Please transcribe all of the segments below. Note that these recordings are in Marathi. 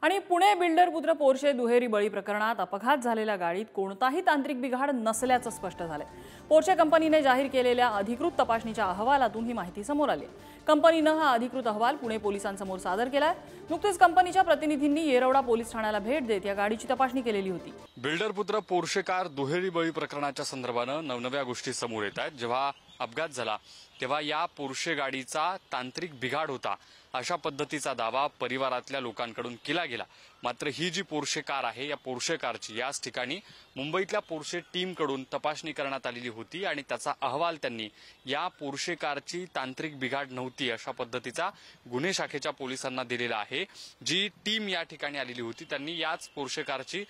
आणि पुणे बिल्डर पुत्र पोर्शे दुहेरी बळी प्रकरणात अपघात झालेल्या गाडीत कोणताही तांत्रिक बिघाड नसल्याचं स्पष्ट झालंय। पोर्शे कंपनीने जाहीर केलेल्या अधिकृत तपासणीच्या अहवालातून ही माहिती समोर आली आहे। कंपनीनं हा अधिकृत अहवाल पुणे पोलिसांसमोर सादर केलाय। नुकतेच कंपनीच्या प्रतिनिधींनी येरवडा पोलीस ठाण्याला भेट देत या गाडीची तपासणी केलेली होती। बिल्डर पुत्र पोर्शे कार दुहेरी बळी प्रकरणाच्या संदर्भानं नवनव्या गोष्टी समोर येत आहेत। जेव्हा अपघात झाला तेव्हा या पोर्शे गाडीचा तांत्रिक बिघाड होता अशा पद्धतीचा दावा परिवारातल्या लोकांकडून केला गेला। मात्र ही जी पोर्शे कार आहे या पोर्शे कारची याच ठिकाणी मुंबईतल्या पोर्शे टीम कडून तपासणी करण्यात आलेली होती आणि त्याचा अहवाल त्यांनी या पोर्शे कारची तांत्रिक बिघाड नव्हती अशा पद्धतीचा गुन्हे शाखेच्या पोलिसांना दिलेला आहे। जी टीम या ठिकाणी आलेली होती त्यांनी याच पोर्शे कारची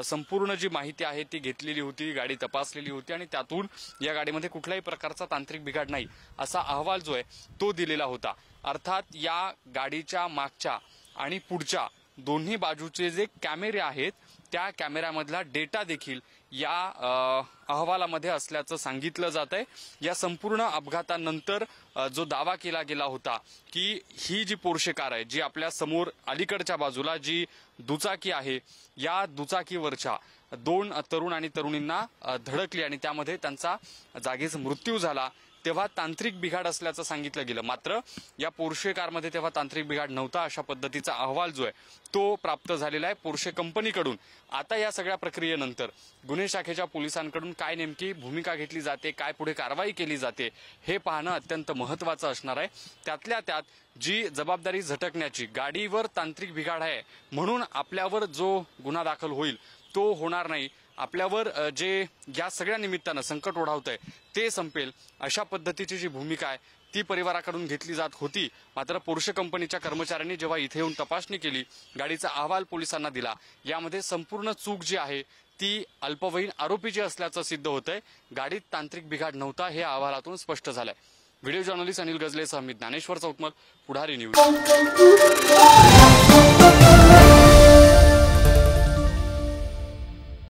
संपूर्ण जी माहिती आहे ती घेतलेली होती, गाडी तपासलेली होती आणि त्यातून या गाडीमध्ये कुठल्याही प्रकारचा तांत्रिक बिघाड नाही असा अहवाल जो आहे तो दिलेला होता। अर्थात या गाडीच्या मागच्या आणि पुढच्या दोन्ही बाजूचे जे कॅमेरे आहेत त्या कॅमेऱ्यामधला डेटा देखील या अहवालामध्ये असल्याचं सांगितलं जात आहे। या संपूर्ण अपघातानंतर जो दावा केला गेला होता की ही जी पोर्शे कार आहे जी आपल्या समोर अलीकडच्या बाजूला जी दुचाकी आहे या दुचाकीवरच्या दोन तरुण आणि तरुणींना धडकली आणि त्यामध्ये त्यांचा जागीच मृत्यू झाला तेव्हा तांत्रिक बिघाड असल्याचं सांगितलं गेलं। मात्र या पोर्शे कारमध्ये तेव्हा तांत्रिक बिघाड नव्हता अशा पद्धतीचा अहवाल जो आहे तो प्राप्त झालेला आहे पोर्शे कंपनीकडून। आता या सगळ्या प्रक्रियेनंतर गुन्हे शाखेच्या पोलिसांकडून काय नेमकी भूमिका घेतली जाते, काय पुढे कारवाई केली जाते हे पाहणं अत्यंत महत्त्वाचं असणार आहे। त्यातल्या त्यात जी जबाबदारी झटकण्याची गाडीवर तांत्रिक बिघाड आहे म्हणून आपल्यावर जो गुन्हा दाखल होईल तो होणार नाही, आपल्यावर जे या सगळ्या निमित्तानं संकट ओढावतंय ते संपेल अशा पद्धतीची जी भूमिका आहे ती परिवाराकडून घेतली जात होती। मात्र पोर्शे कंपनीच्या कर्मचाऱ्यांनी जेव्हा इथे येऊन तपासणी केली, गाडीचा अहवाल पोलिसांना दिला, यामध्ये संपूर्ण चूक जी आहे ती अल्पवयीन आरोपीची असल्याचं सिद्ध होतंय। गाडीत तांत्रिक बिघाड नव्हता हे अहवालातून स्पष्ट झालंय। व्हिडिओ जर्नलिस्ट अनिल गजलेसह मी ज्ञानेश्वर चौतमल, पुढारी न्यूज।